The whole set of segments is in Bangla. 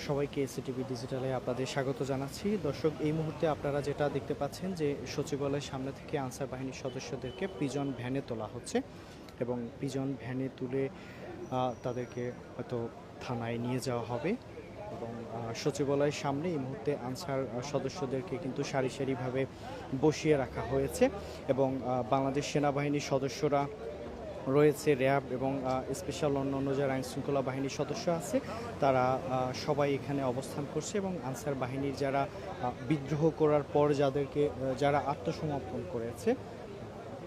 সবাইকে এসিটিভি ডিজিটালে আপনাদের স্বাগত জানাচ্ছি। দর্শক, এই মুহূর্তে আপনারা যেটা দেখতে পাচ্ছেন যে সচিবালয়ের সামনে থেকে আনসার বাহিনীর সদস্যদেরকে পিজন ভ্যানে তোলা হচ্ছে এবং পিজন ভ্যানে তুলে তাদেরকে হয়তো থানায় নিয়ে যাওয়া হবে এবং সচিবালয়ের সামনে এই মুহূর্তে আনসার সদস্যদেরকে কিন্তু সারি সারিভাবে বসিয়ে রাখা হয়েছে এবং বাংলাদেশ সেনাবাহিনীর সদস্যরা রয়েছে, র্যাব এবং স্পেশাল অন্যান্য যারা আইনশৃঙ্খলা বাহিনীর সদস্য আছে তারা সবাই এখানে অবস্থান করছে এবং আনসার বাহিনীর যারা বিদ্রোহ করার পর যারা আত্মসমর্পণ করেছে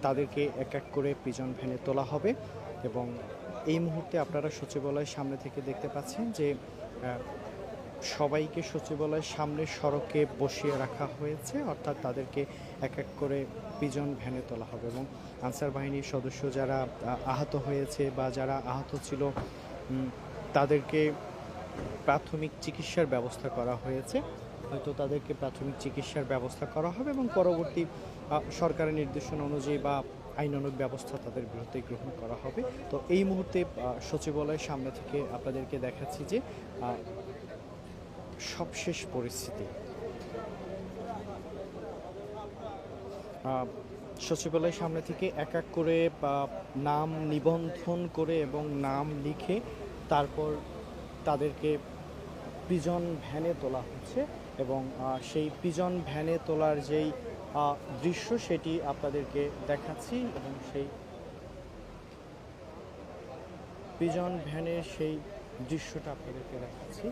তাদেরকে এক এক করে প্রিজন ভ্যানে তোলা হবে এবং এই মুহূর্তে আপনারা সচিবালয়ের সামনে থেকে দেখতে পাচ্ছেন যে সবাইকে সচিবালয়ের সামনে সড়কে বসিয়ে রাখা হয়েছে, অর্থাৎ তাদেরকে এক এক করে প্রিজন ভ্যানে তোলা হবে এবং আনসার বাহিনীর সদস্য যারা আহত হয়েছে বা যারা আহত ছিল তাদেরকে প্রাথমিক চিকিৎসার ব্যবস্থা করা হয়েছে। হয়তো তাদেরকে প্রাথমিক চিকিৎসার ব্যবস্থা করা হবে এবং পরবর্তী সরকারের নির্দেশনা অনুযায়ী বা আইনানুগ ব্যবস্থা তাদের বিরুদ্ধে গ্রহণ করা হবে। তো এই মুহূর্তে সচিবালয়ের সামনে থেকে আপনাদেরকে দেখাচ্ছি যে সবশেষ পরিস্থিতি। সচিবালয়ের সামনে থেকে এক এক করে নাম নিবন্ধন করে এবং নাম লিখে তারপর তাদেরকে প্রিজন ভ্যানে তোলা হচ্ছে এবং সেই প্রিজন ভ্যানে তোলার যেই দৃশ্য সেটি আপনাদেরকে দেখাচ্ছি এবং সেই প্রিজন ভ্যানের সেই দৃশ্যটা আপনাদেরকে দেখাচ্ছি।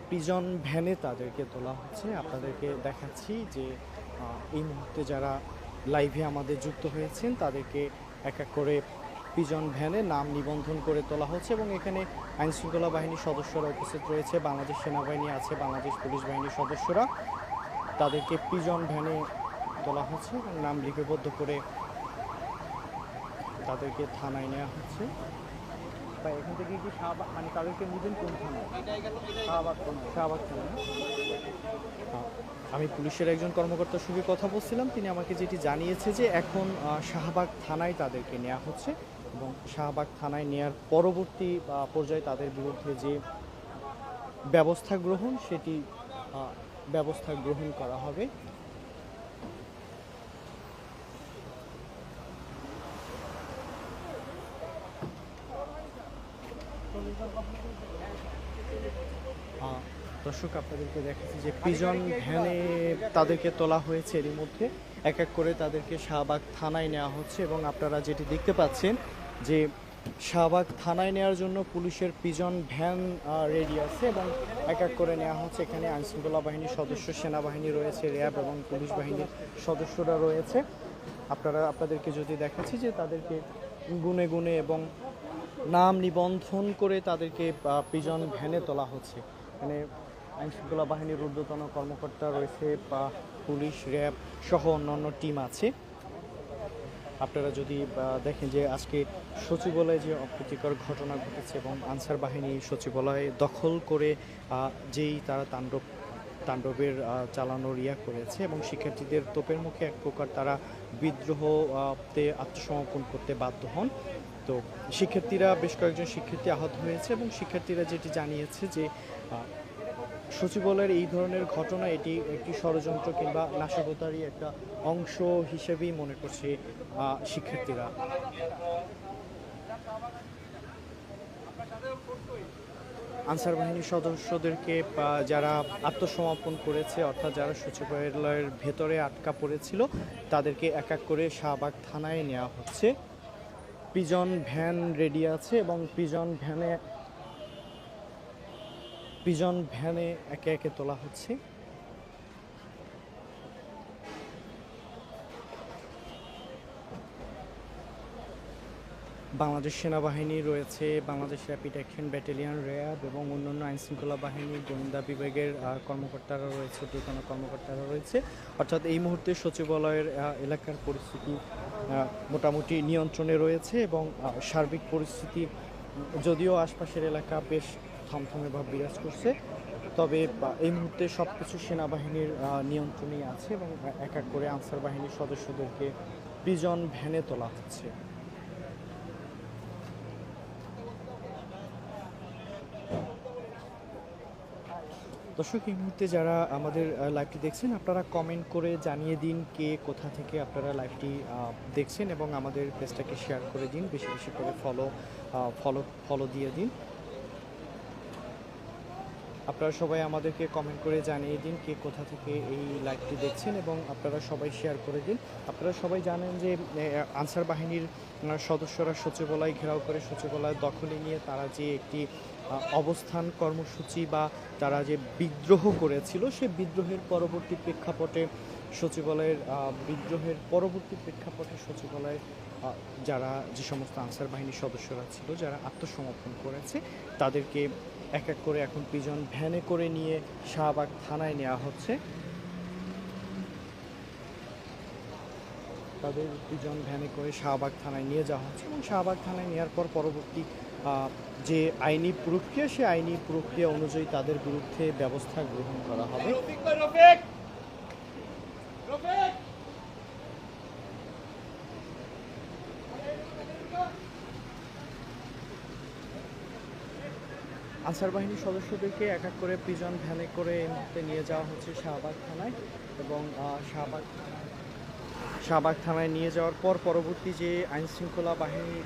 প্রিজন ভ্যানে তাদেরকে তোলা হচ্ছে, আপনাদেরকে দেখাচ্ছি যে এই মুহূর্তে যারা লাইভে আমাদের যুক্ত হয়েছেন তাদেরকে এক এক করে প্রিজন ভ্যানে নাম নিবন্ধন করে তোলা হচ্ছে এবং এখানে আইনশৃঙ্খলা বাহিনীর সদস্যরা উপস্থিত রয়েছে, বাংলাদেশ সেনাবাহিনী আছে, বাংলাদেশ পুলিশ বাহিনীর সদস্যরা, তাদেরকে প্রিজন ভ্যানে তোলা হচ্ছে এবং নাম লিপিবদ্ধ করে তাদেরকে থানায় নেওয়া হচ্ছে। বা এখান থেকে কি শাহবাগ, মানে তাদেরকে নিবেন কোন থানায়? শাহবাগ থানা। আমি পুলিশের একজন কর্মকর্তার সঙ্গে কথা বলছিলাম, তিনি আমাকে যেটি জানিয়েছে যে এখন শাহবাগ থানায় তাদেরকে নেওয়া হচ্ছে এবং শাহবাগ থানায় নেওয়ার পরবর্তী পর্যায়ে তাদের বিরুদ্ধে যে ব্যবস্থা গ্রহণ করা হবে। দর্শক, আপনাদেরকে দেখাচ্ছি যে প্রিজন ভ্যানে তাদেরকে তোলা হয়েছে, এরই মধ্যে এক এক করে তাদেরকে শাহবাগ থানায় নেওয়া হচ্ছে এবং আপনারা যেটি দেখতে পাচ্ছেন যে শাহবাগ থানায় নেওয়ার জন্য পুলিশের প্রিজন ভ্যান রেডি আছে এবং এক এক করে নেওয়া হচ্ছে। এখানে আইনশৃঙ্খলা বাহিনীর সদস্য, সেনাবাহিনী রয়েছে, র্যাব এবং পুলিশ বাহিনীর সদস্যরা রয়েছে। আপনাদেরকে যদি দেখাচ্ছি যে তাদেরকে গুনে গুনে এবং নাম নিবন্ধন করে তাদেরকে প্রিজন ভ্যানে তোলা হচ্ছে। মানে আইনশৃঙ্খলা বাহিনীর ঊর্ধ্বতন কর্মকর্তা রয়েছে বা পুলিশ, র্যাব সহ অন্যান্য টিম আছে। আপনারা যদি দেখেন যে আজকে সচিবালয়ে যে অপ্রীতিকর ঘটনা ঘটেছে এবং আনসার বাহিনী সচিবালয়ে দখল করে যেই তারা তাণ্ডবের চালানোর করেছে এবং শিক্ষার্থীদের তোপের মুখে এক প্রকার তারা বিদ্রোহতে আত্মসমর্পণ করতে বাধ্য হন। তো শিক্ষার্থীরা, বেশ কয়েকজন শিক্ষার্থী আহত হয়েছে এবং শিক্ষার্থীরা যেটি জানিয়েছে যে সচিবালয়ের এই ধরনের ঘটনা এটি একটি ষড়যন্ত্র কিংবা নাশকতারই একটা অংশ হিসেবেই মনে করছে শিক্ষার্থীরা। আনসার বাহিনীর সদস্যদেরকে যারা আত্মসমর্পণ করেছে, অর্থাৎ যারা সচিবালয়ের ভেতরে আটকা পড়েছিল, তাদেরকে এক এক করে শাহবাগ থানায় নেওয়া হচ্ছে। প্রিজন ভ্যান রেডি আছে এবং প্রিজন ভ্যানে একে একে তোলা হচ্ছে। বাংলাদেশ সেনাবাহিনী রয়েছে, Bangladesh rapid action battalion, RAB এবং অন্যান্য আইনশৃঙ্খলা বাহিনীর গোয়েন্দা বিভাগের কর্মকর্তারা রয়েছে, ঊর্ধ্বতন কর্মকর্তারা রয়েছে। অর্থাৎ এই মুহূর্তে সচিবালয়ের এলাকার পরিস্থিতি মোটামুটি নিয়ন্ত্রণে রয়েছে এবং সার্বিক পরিস্থিতি, যদিও আশপাশের এলাকা বেশ থমথমে ভাব বিরাজ করছে, তবে এই মুহূর্তে সব কিছু সেনাবাহিনীর নিয়ন্ত্রণেই আছে এবং এক এক করে আনসার বাহিনীর সদস্যদেরকে প্রিজন ভ্যানে তোলা হচ্ছে। দর্শক, এই মুহূর্তে যারা আমাদের লাইভটি দেখছেন, আপনারা কমেন্ট করে জানিয়ে দিন কে কোথা থেকে আপনারা লাইভটি দেখছেন এবং আমাদের পেজটাকে শেয়ার করে দিন, বেশি বেশি করে ফলো দিয়ে দিন। আপনারা সবাই আমাদেরকে কমেন্ট করে জানিয়ে দিন কে কোথা থেকে এই লাইভটি দেখছেন এবং আপনারা সবাই শেয়ার করে দিন। আপনারা সবাই জানেন যে আনসার বাহিনীর সদস্যরা সচিবালয় ঘেরাও করে সচিবালয় দখলে নিয়ে তারা যে একটি অবস্থান কর্মসূচি বা তারা যে বিদ্রোহ করেছিল, সে বিদ্রোহের পরবর্তী প্রেক্ষাপটে সচিবালয়ে যারা যে সমস্ত আনসার বাহিনীর সদস্যরা ছিল যারা আত্মসমর্পণ করেছে তাদেরকে এক এক করে এখন প্রিজন ভ্যানে করে নিয়ে শাহবাগ থানায় নেওয়া হচ্ছে। তাদের প্রিজন ভ্যানে করে শাহবাগ থানায় নিয়ে যাওয়া হচ্ছে এবং শাহবাগ থানায় নেওয়ার পর পরবর্তী যে আইনি প্রক্রিয়া, সে আইনি প্রক্রিয়া অনুযায়ী তাদের বিরুদ্ধে ব্যবস্থা গ্রহণ করা হবে। আনসার বাহিনীর সদস্যদেরকে এক এক করে প্রিজন ভ্যানে করে এই মুহূর্তে নিয়ে যাওয়া হচ্ছে শাহবাগ থানায় এবং শাহবাগ থানায় নিয়ে যাওয়ার পর পরবর্তী যে আইনশৃঙ্খলা বাহিনী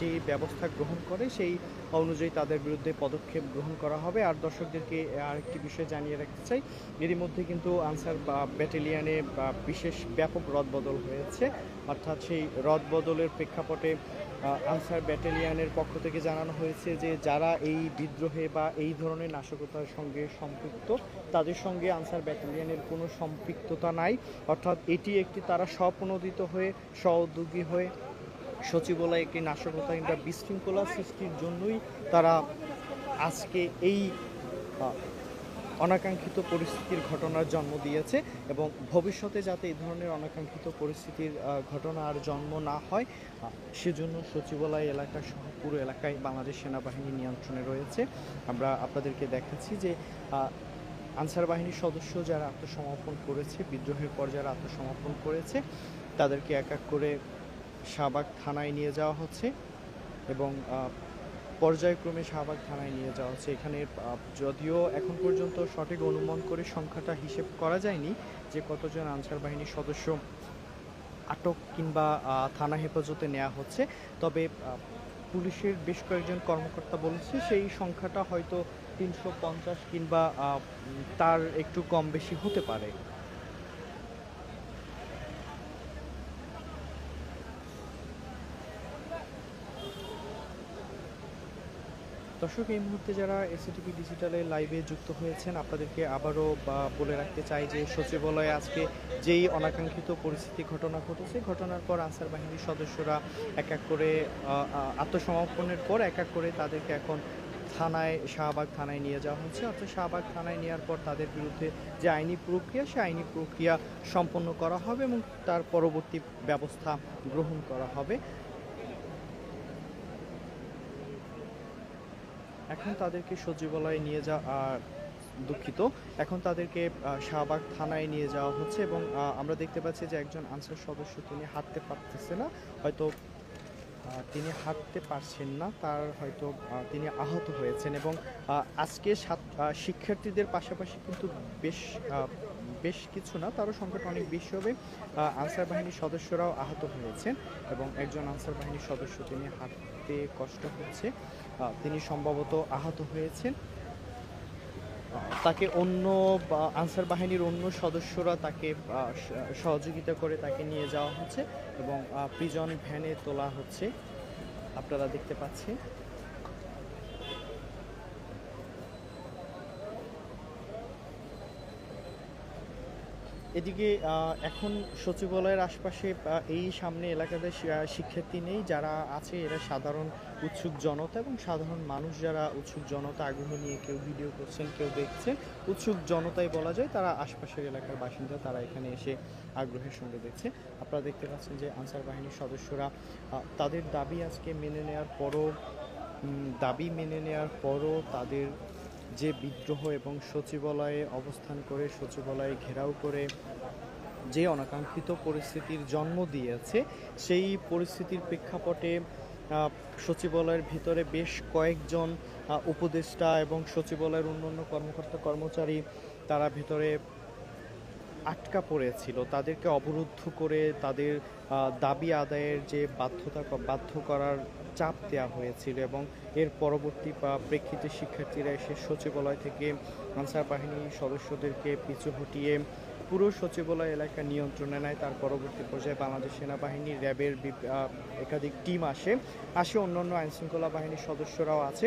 যে ব্যবস্থা গ্রহণ করে সেই অনুযায়ী তাদের বিরুদ্ধে পদক্ষেপ গ্রহণ করা হবে। আর দর্শকদেরকে আরেকটি বিষয় জানিয়ে রাখতে চাই, এরই মধ্যে কিন্তু আনসার ব্যাটালিয়ানে বিশেষ ব্যাপক রদবদল হয়েছে। অর্থাৎ সেই রদবদলের প্রেক্ষাপটে আনসার ব্যাটালিয়ানের পক্ষ থেকে জানানো হয়েছে যে যারা এই বিদ্রোহে বা এই ধরনের নাশকতার সঙ্গে সম্পৃক্ত তাদের সঙ্গে আনসার ব্যাটালিয়ানের কোনো সম্পৃক্ততা নাই। অর্থাৎ এটি একটি তারা স্বপ্রণোদিত হয়ে সহযোগী হয়ে সচিবালয়ে একটি নাশকতা কিংবা বিশৃঙ্খলা সৃষ্টির জন্যই তারা আজকে এই অনাকাঙ্ক্ষিত পরিস্থিতির ঘটনার জন্ম দিয়েছে এবং ভবিষ্যতে যাতে এই ধরনের অনাকাঙ্ক্ষিত পরিস্থিতির ঘটনা আর জন্ম না হয় সেজন্য সচিবালয় এলাকা সহ পুরো এলাকায় বাংলাদেশ সেনাবাহিনী নিয়ন্ত্রণে রয়েছে। আমরা আপনাদেরকে দেখাচ্ছি যে আনসার বাহিনীর সদস্য যারা আত্মসমর্পণ করেছে, বিদ্রোহের পর যারা আত্মসমর্পণ করেছে তাদেরকে এক এক করে শাহবাগ থানায় নিয়ে যাওয়া হচ্ছে এবং পর্যায়ক্রমে শাহবাগ থানায় নিয়ে যাওয়া হচ্ছে। এখানে যদিও এখন পর্যন্ত সঠিক অনুমান করে সংখ্যাটা হিসেব করা যায়নি যে কতজন আনসার বাহিনীর সদস্য আটক কিংবা থানা হেফাজতে নেওয়া হচ্ছে, তবে পুলিশের বেশ কয়েকজন কর্মকর্তা বলেছে সেই সংখ্যাটা হয়তো 350 কিংবা তার একটু কম বেশি হতে পারে। দর্শক, এই মুহূর্তে যারা এসএটিভি ডিজিটালে লাইভে যুক্ত হয়েছেন আপনাদেরকে আবারও বলে রাখতে চাই যে সচিবালয়ে আজকে যেই অনাকাঙ্ক্ষিত পরিস্থিতি ঘটনা ঘটেছে, ঘটনার পর আনসার বাহিনীর সদস্যরা এক এক করে আত্মসমর্পণের পর এক এক করে তাদেরকে এখন শাহবাগ থানায় নিয়ে যাওয়া হচ্ছে। অর্থাৎ শাহবাগ থানায় নেওয়ার পর তাদের বিরুদ্ধে যে আইনি প্রক্রিয়া, সেই আইনি প্রক্রিয়া সম্পন্ন করা হবে এবং তার পরবর্তী ব্যবস্থা গ্রহণ করা হবে। এখন তাদেরকে সচিবালয়ে নিয়ে এখন তাদেরকে শাহবাগ থানায় নিয়ে যাওয়া হচ্ছে এবং আমরা দেখতে পাচ্ছি যে একজন আনসার সদস্য তিনি হাঁটতে পারতেছে না, হয়তো তিনি হাঁটতে পারছেন না, তার হয়তো তিনি আহত হয়েছেন এবং আজকে শিক্ষার্থীদের পাশাপাশি কিন্তু বেশ কিছু না, তারও সংখ্যাটা অনেক বেশি হবে, আনসার বাহিনীর সদস্যরাও আহত হয়েছেন এবং একজন আনসার বাহিনীর সদস্য তিনি হাঁটতে কষ্ট হচ্ছে, তিনি সম্ভবত আহত হয়েছেন। তাকে অন্য আনসার বাহিনীর অন্য সদস্যরা তাকে সহযোগিতা করে তাকে নিয়ে যাওয়া হচ্ছে এবং প্রিজন ভ্যানে তোলা হচ্ছে, আপনারা দেখতে পাচ্ছেন। এদিকে এখন সচিবালয়ের আশপাশে এই সামনে এলাকাতে শিক্ষার্থী নেই, যারা আছে এরা সাধারণ উৎসুক জনতা এবং সাধারণ মানুষ যারা উৎসুক জনতা আগ্রহ নিয়ে কেউ ভিডিও করছেন, কেউ দেখছেন, উৎসুক জনতাই বলা যায়, তারা আশপাশের এলাকার বাসিন্দা, তারা এখানে এসে আগ্রহের সঙ্গে দেখছে। আপনারা দেখতে পাচ্ছেন যে আনসার বাহিনীর সদস্যরা তাদের দাবি আজকে মেনে নেওয়ার পরও তাদের যে বিদ্রোহ এবং সচিবালয়ে অবস্থান করে সচিবালয়ে ঘেরাও করে যে অনাকাঙ্ক্ষিত পরিস্থিতির জন্ম দিয়েছে, সেই পরিস্থিতির প্রেক্ষাপটে সচিবালয়ের ভিতরে বেশ কয়েকজন উপদেষ্টা এবং সচিবালয়ের অন্যান্য কর্মকর্তা কর্মচারী তারা ভিতরে আটকা পড়েছিল। তাদেরকে অবরুদ্ধ করে তাদের দাবি আদায়ের যে বাধ্য করার চাপ দেওয়া হয়েছিল এবং এর পরবর্তী প্রেক্ষিতে শিক্ষার্থীরা এসে সচিবালয় থেকে আনসার বাহিনীর সদস্যদেরকে পিছু হটিয়ে পুরো সচিবালয় এলাকা নিয়ন্ত্রণে নেয়। তার পরবর্তী পর্যায়ে বাংলাদেশ সেনাবাহিনী, র্যাবের একাধিক টিম আসে অন্যান্য আইনশৃঙ্খলা বাহিনীর সদস্যরাও আছে।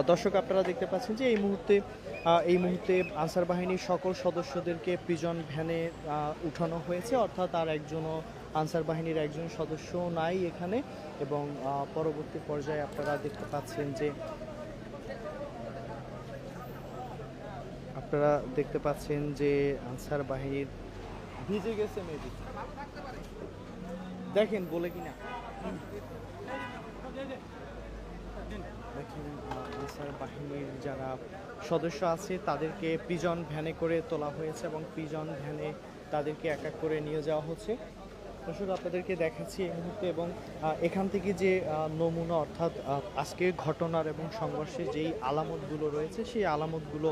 দর্শক, আপনারা দেখতে পাচ্ছেন যে এই মুহূর্তে আনসার বাহিনীর সকল সদস্যদেরকে প্রিজন ভ্যানে উঠানো হয়েছে, অর্থাৎ আর একজনও আনসার বাহিনীর একজন সদস্যও নাই এখানে। এবং পরবর্তী পর্যায়ে আপনারা দেখতে পাচ্ছেন যে আনসার বাহিনীর ভিজে গেছে মেবি, দেখেন বলে কিনা দেখেন আনসার বাহিনীর যারা সদস্য আছে তাদেরকে প্রিজন ভ্যানে করে তোলা হয়েছে এবং প্রিজন ভ্যানে তাদেরকে এক এক করে নিয়ে যাওয়া হচ্ছে। দর্শক, আপনাদেরকে দেখাচ্ছি এই মুহূর্তে এবং এখান থেকে যে নমুনা, অর্থাৎ আজকের ঘটনার এবং সংঘর্ষের যেই আলামতগুলো রয়েছে সেই আলামতগুলো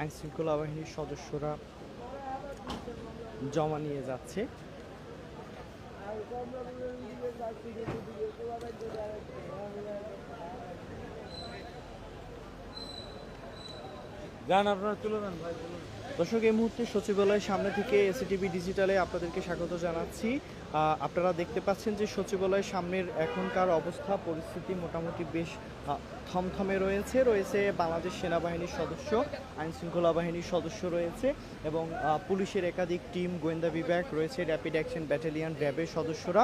আইনশৃঙ্খলা বাহিনীর সদস্যরা জমা নিয়ে যাচ্ছে। গান আপনারা তুলে নেন ভাই। দর্শক, এই মুহূর্তে সচিবালয়ের সামনে থেকে এসিটিভি ডিজিটালে আপনাদেরকে স্বাগত জানাচ্ছি। আপনারা দেখতে পাচ্ছেন যে সচিবালয়ের সামনের এখনকার অবস্থা পরিস্থিতি মোটামুটি বেশ থমথমে রয়েছে বাংলাদেশ সেনাবাহিনীর সদস্য, আইনশৃঙ্খলা বাহিনীর সদস্য রয়েছে এবং পুলিশের একাধিক টিম, গোয়েন্দা বিভাগ রয়েছে, র্যাপিড অ্যাকশন ব্যাটালিয়ন, র্যাবের সদস্যরা।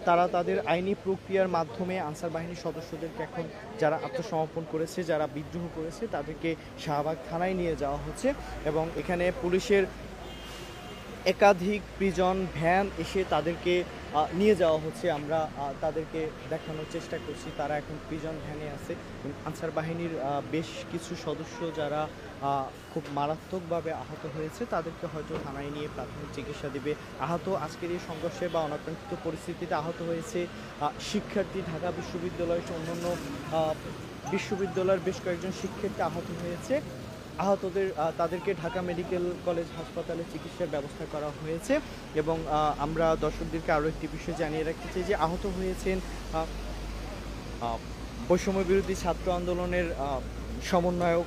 তারা তাদের আইনি প্রক্রিয়ার মাধ্যমে আনসার বাহিনীর সদস্যদেরকে এখন যারা আত্মসমর্পণ করেছে, যারা বিদ্রোহ করেছে, তাদেরকে শাহবাগ থানায় নিয়ে যাওয়া হচ্ছে এবং এখানে পুলিশের একাধিক প্রিজন ভ্যান এসে তাদেরকে নিয়ে যাওয়া হচ্ছে। আমরা তাদেরকে দেখানোর চেষ্টা করছি তারা এখন প্রিজন ভ্যানে আছে। আনসার বাহিনীর বেশ কিছু সদস্য যারা খুব মারাত্মকভাবে আহত হয়েছে তাদেরকে হয়তো থানায় নিয়ে প্রাথমিক চিকিৎসা দেবে। আজকের এই সংঘর্ষে বা অনাকাঙ্ক্ষিত পরিস্থিতিতে আহত হয়েছে শিক্ষার্থী, ঢাকা বিশ্ববিদ্যালয় সহ অন্যান্য বিশ্ববিদ্যালয়ের বেশ কয়েকজন শিক্ষার্থী আহত হয়েছে। তাদেরকে ঢাকা মেডিকেল কলেজ হাসপাতালে চিকিৎসার ব্যবস্থা করা হয়েছে এবং আমরা দর্শকদেরকে আরও একটি বিষয় জানিয়ে রাখতে চাই যে আহত হয়েছেন বৈষম্য বিরোধী ছাত্র আন্দোলনের সমন্বয়ক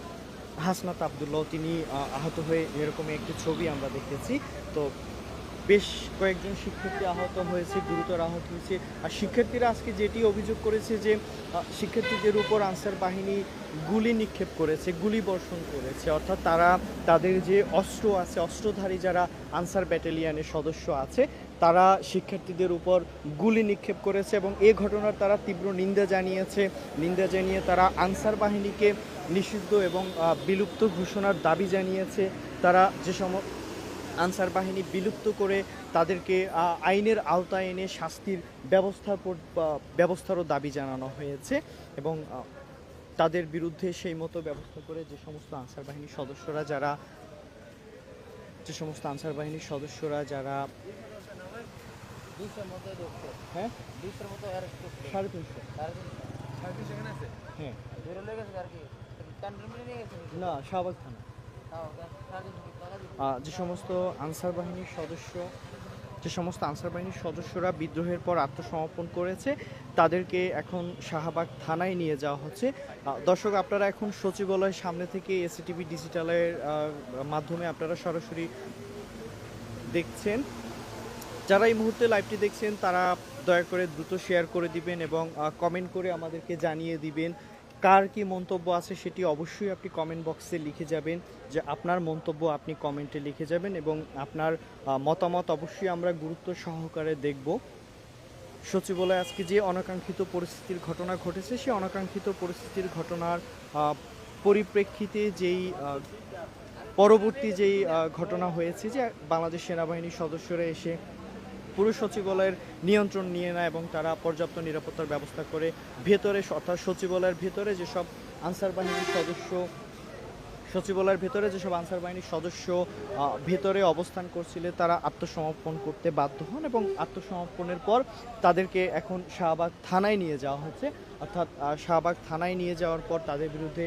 হাসনাত আবদুল্লাহ। তিনি আহত হয়ে এরকমই একটি ছবি আমরা দেখেছি। তো বেশ কয়েকজন শিক্ষার্থী আহত হয়েছে, গুরুতর আহত হয়েছে। আর শিক্ষার্থীরা আজকে যেটি অভিযোগ করেছে যে শিক্ষার্থীদের উপর আনসার বাহিনী গুলি নিক্ষেপ করেছে, গুলি বর্ষণ করেছে, অর্থাৎ তাদের যে অস্ত্র আছে, অস্ত্রধারী যারা আনসার ব্যাটালিয়নের সদস্য আছে তারা শিক্ষার্থীদের উপর গুলি নিক্ষেপ করেছে এবং এই ঘটনার তারা তীব্র নিন্দা জানিয়ে তারা আনসার বাহিনীকে নিষিদ্ধ এবং বিলুপ্ত ঘোষণার দাবি জানিয়েছে। তারা যে আনসার বাহিনী বিলুপ্ত করে তাদেরকে আইনের আওতায় এনে শাস্তির ব্যবস্থারও দাবি জানানো হয়েছে এবং তাদের বিরুদ্ধে সেই মতো ব্যবস্থা করে যে সমস্ত আনসার বাহিনীর সদস্যরা যারা হ্যাঁ 350 হ্যাঁ না শাহবাগ থানা যে সমস্ত আনসার বাহিনীর সদস্যরা বিদ্রোহের পর আত্মসমর্পণ করেছে তাদেরকে এখন শাহবাগ থানায় নিয়ে যাওয়া হচ্ছে। দর্শক, আপনারা এখন সচিবালয়ের সামনে থেকে এসিটিভি ডিজিটালের মাধ্যমে আপনারা সরাসরি দেখছেন। যারা এই মুহূর্তে লাইভটি দেখছেন তারা দয়া করে দ্রুত শেয়ার করে দিবেন এবং কমেন্ট করে আমাদেরকে জানিয়ে দিবেন কার কি মন্তব্য আছে সেটি অবশ্যই আপনি কমেন্ট বক্সে লিখে যাবেন, যে আপনার মন্তব্য আপনি কমেন্টে লিখে যাবেন এবং আপনার মতামত অবশ্যই আমরা গুরুত্ব সহকারে দেখব। সচিবালয়ে আজকে যে অনাকাঙ্ক্ষিত পরিস্থিতির ঘটনা ঘটেছে সেই অনাকাঙ্ক্ষিত পরিস্থিতির ঘটনার পরিপ্রেক্ষিতে পরবর্তী যেই ঘটনা হয়েছে যে বাংলাদেশ সেনাবাহিনীর সদস্যরা এসে পুরো সচিবালয়ের নিয়ন্ত্রণ নিয়ে নেয় এবং তারা পর্যাপ্ত নিরাপত্তার ব্যবস্থা করে ভেতরে, অর্থাৎ সচিবালয়ের ভেতরে যেসব আনসার বাহিনীর সদস্য সচিবালয়ের ভেতরে যেসব আনসার বাহিনীর সদস্য ভেতরে অবস্থান করছিলেন তারা আত্মসমর্পণ করতে বাধ্য হন এবং আত্মসমর্পণের পর তাদেরকে এখন শাহবাগ থানায় নিয়ে যাওয়া হচ্ছে। অর্থাৎ শাহবাগ থানায় নিয়ে যাওয়ার পর তাদের বিরুদ্ধে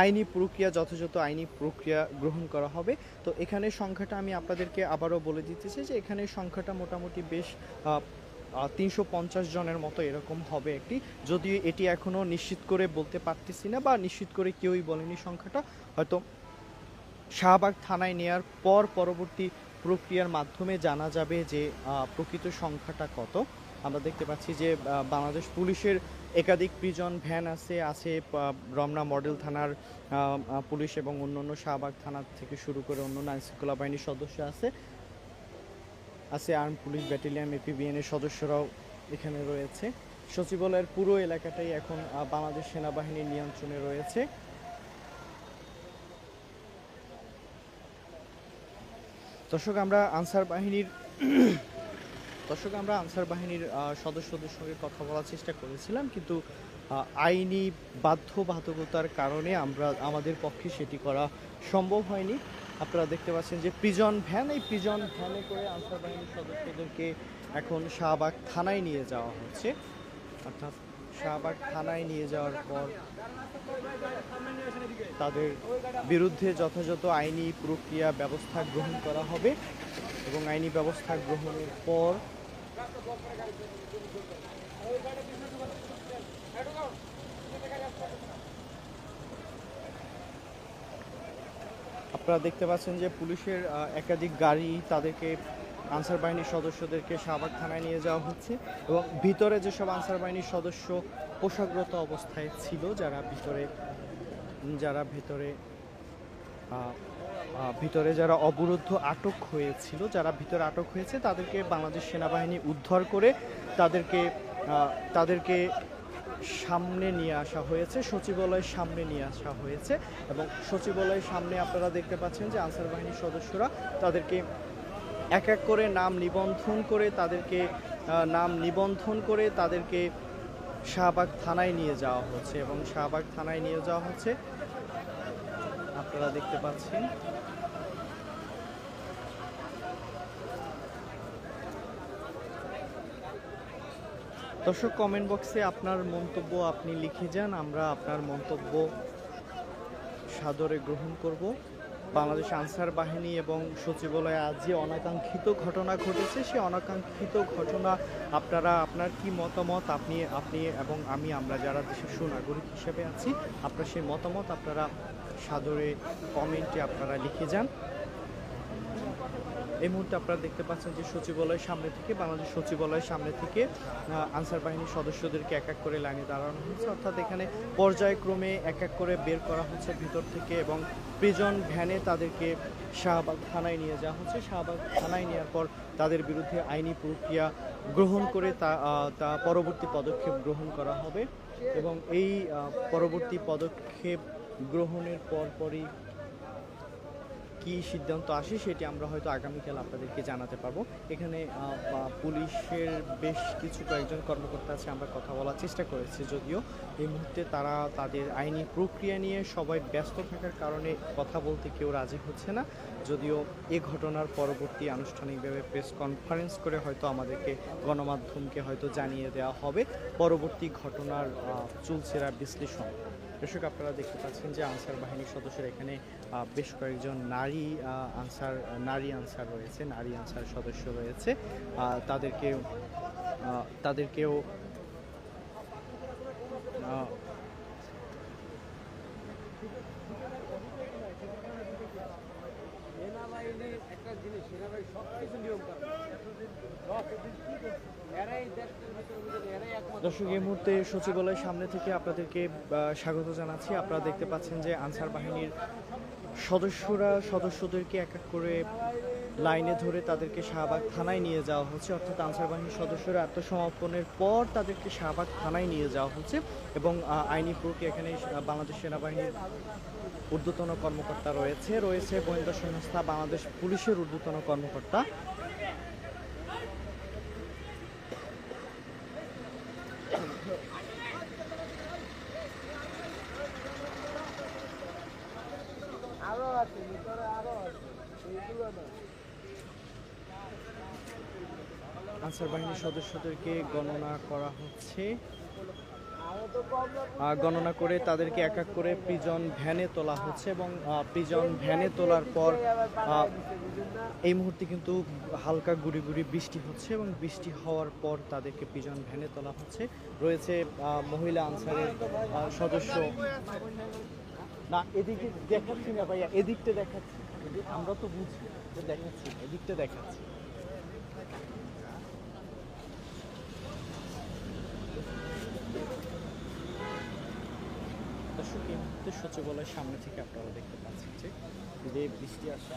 আইনি প্রক্রিয়া যথাযথ আইনি প্রক্রিয়া গ্রহণ করা হবে। তো এখানে সংখ্যাটা আমি আপনাদেরকে আবারও বলে দিতেছি যে এখানে সংখ্যাটা মোটামুটি বেশ 350 জনের মতো এরকম হবে একটি, যদিও এটি এখনও নিশ্চিত করে বলতে পারতেছি না বা নিশ্চিত করে কেউই বলেনি সংখ্যাটা। হয়তো শাহবাগ থানায় নেয়ার পর পরবর্তী প্রক্রিয়ার মাধ্যমে জানা যাবে যে প্রকৃত সংখ্যাটা কত। আমরা দেখতে পাচ্ছি যে বাংলাদেশ পুলিশের একাধিক প্রিজন ভ্যান আছে রমনা মডেল থানার পুলিশ এবং অন্যান্য শাহবাগ থানা থেকে শুরু করে অন্যান্য আইনশৃঙ্খলা বাহিনীর সদস্য আছে আর্ম পুলিশ ব্যাটালিয়ন এপিবিএনের সদস্যরাও এখানে রয়েছে। সচিবালয়ের পুরো এলাকাটাই এখন বাংলাদেশ সেনাবাহিনীর নিয়ন্ত্রণে রয়েছে। দর্শক আমরা আনসার বাহিনীর সদস্যদের সঙ্গে কথা বলার চেষ্টা করেছিলাম, কিন্তু আইনি বাধ্যবাধকতার কারণে আমাদের পক্ষে সেটি করা সম্ভব হয়নি। আপনারা দেখতে পাচ্ছেন যে প্রিজন ভ্যানে করে আনসার বাহিনীর সদস্যদেরকে এখন শাহবাগ থানায় নিয়ে যাওয়া হচ্ছে। অর্থাৎ শাহবাগ থানায় নিয়ে যাওয়ার পর তাদের বিরুদ্ধে যথাযথ আইনি প্রক্রিয়া ব্যবস্থা গ্রহণ করা হবে এবং আইনি ব্যবস্থা গ্রহণের পর আপনারা দেখতে পাচ্ছেন যে পুলিশের একাধিক গাড়ি তাদেরকে আনসার বাহিনীর সদস্যদেরকে শাহবাগ থানায় নিয়ে যাওয়া হচ্ছে এবং ভিতরে যেসব আনসার বাহিনীর সদস্য পোশাকরত অবস্থায় ছিল, ভিতরে যারা অবরুদ্ধ আটক হয়েছিল, ভিতরে আটক হয়েছে তাদেরকে বাংলাদেশ সেনাবাহিনী উদ্ধার করে তাদেরকে সামনে নিয়ে আসা হয়েছে, সচিবালয়ের সামনে নিয়ে আসা হয়েছে এবং সচিবালয়ের সামনে আপনারা দেখতে পাচ্ছেন যে আনসার বাহিনীর সদস্যরা তাদেরকে এক এক করে নাম নিবন্ধন করে তাদেরকে শাহবাগ থানায় নিয়ে যাওয়া হচ্ছে এবং শাহবাগ থানায় নিয়ে যাওয়া হচ্ছে আপনারা দেখতে পাচ্ছেন। দর্শক কমেন্ট বক্সে আপনার মন্তব্য আপনি লিখে যান, আমরা আপনার মন্তব্য সাদরে গ্রহণ করব। বাংলাদেশ আনসার বাহিনী এবং সচিবালয়ে আজ যে অনাকাঙ্ক্ষিত ঘটনা ঘটেছে, সেই অনাকাঙ্ক্ষিত ঘটনা আপনার কি মতামত, আপনি এবং আমরা যারা দেশের সুনাগরিক হিসেবে আছি, আপনার সেই মতামত আপনারা সাদরে কমেন্টে আপনারা লিখে যান। এই মুহূর্তে আপনারা দেখতে পাচ্ছেন যে বাংলাদেশ সচিবালয়ের সামনে থেকে আনসার বাহিনীর সদস্যদেরকে এক এক করে লাইনে দাঁড়ানো হয়েছে। অর্থাৎ এখানে পর্যায়ক্রমে এক এক করে বের করা হচ্ছে ভিতর থেকে এবং প্রিজন ভ্যানে তাদেরকে শাহবাগ থানায় নিয়ে যাওয়া হচ্ছে। শাহবাগ থানায় নেওয়ার পর তাদের বিরুদ্ধে আইনি প্রক্রিয়া গ্রহণ করে তা পরবর্তী পদক্ষেপ গ্রহণ করা হবে এবং এই পরবর্তী পদক্ষেপ গ্রহণের পরপরই কি সিদ্ধান্ত আসে সেটি আমরা হয়তো আগামীকাল আপনাদেরকে জানাতে পারবো। এখানে পুলিশের বেশ কয়েকজন কর্মকর্তা আছে, আমরা কথা বলার চেষ্টা করেছি, যদিও এই মুহূর্তে তারা তাদের আইনি প্রক্রিয়া নিয়ে সবাই ব্যস্ত থাকার কারণে কথা বলতে কেউ রাজি হচ্ছে না। যদিও এ ঘটনার পরবর্তী আনুষ্ঠানিকভাবে প্রেস কনফারেন্স করে হয়তো আমাদেরকে গণমাধ্যমকে হয়তো জানিয়ে দেওয়া হবে পরবর্তী ঘটনার চুলচেরা বিশ্লেষণ। দর্শক আপনারা দেখতে পাচ্ছেন যে আনসার বাহিনীর সদস্যরা এখানে বেশ কয়েকজন নারী আনসার রয়েছে, নারী আনসার সদস্য রয়েছে, তাদেরকেও একটা জিনিস সেনাবাহিনী সবকিছু নিয়ম করে। দর্শক এই মুহূর্তে সচিবালয়ের সামনে থেকে আপনাদেরকে স্বাগত জানাচ্ছি। আপনারা দেখতে পাচ্ছেন যে আনসার বাহিনীর সদস্যদেরকে এক এক করে লাইনে ধরে তাদেরকে শাহবাগ থানায় নিয়ে যাওয়া হচ্ছে। অর্থাৎ আনসার বাহিনীর সদস্যরা আত্মসমর্পণের পর তাদেরকে শাহবাগ থানায় নিয়ে যাওয়া হচ্ছে এবং আইনি প্রক্রিয়া এখানে বাংলাদেশ সেনাবাহিনীর ঊর্ধ্বতন কর্মকর্তা রয়েছে গোয়েন্দা সংস্থা বাংলাদেশ পুলিশের ঊর্ধ্বতন কর্মকর্তা। আনসার বাহিনীর সদস্যদেরকে গণনা করা হচ্ছে। গণনা করে তাদেরকে এক এক করে প্রিজন ভ্যানে তোলা হচ্ছে এবং প্রিজন ভ্যানে তোলার পর এই মুহূর্তে কিন্তু হালকা গুড়ি গুড়ি বৃষ্টি হচ্ছে এবং বৃষ্টি হওয়ার পর তাদেরকে প্রিজন ভ্যানে তোলা হচ্ছে। রয়েছে মহিলা আনসারের সদস্য। না এদিকে দেখাচ্ছি না ভাইয়া, এদিকটা দেখাচ্ছি, আমরা তো বুঝি দেখাচ্ছি, এদিকটা দেখাচ্ছি। দর্শক এই মুহূর্তে সচিবালয়ের সামনে থেকে আপনারা দেখতে পাচ্ছেন যে বৃষ্টি আসছে।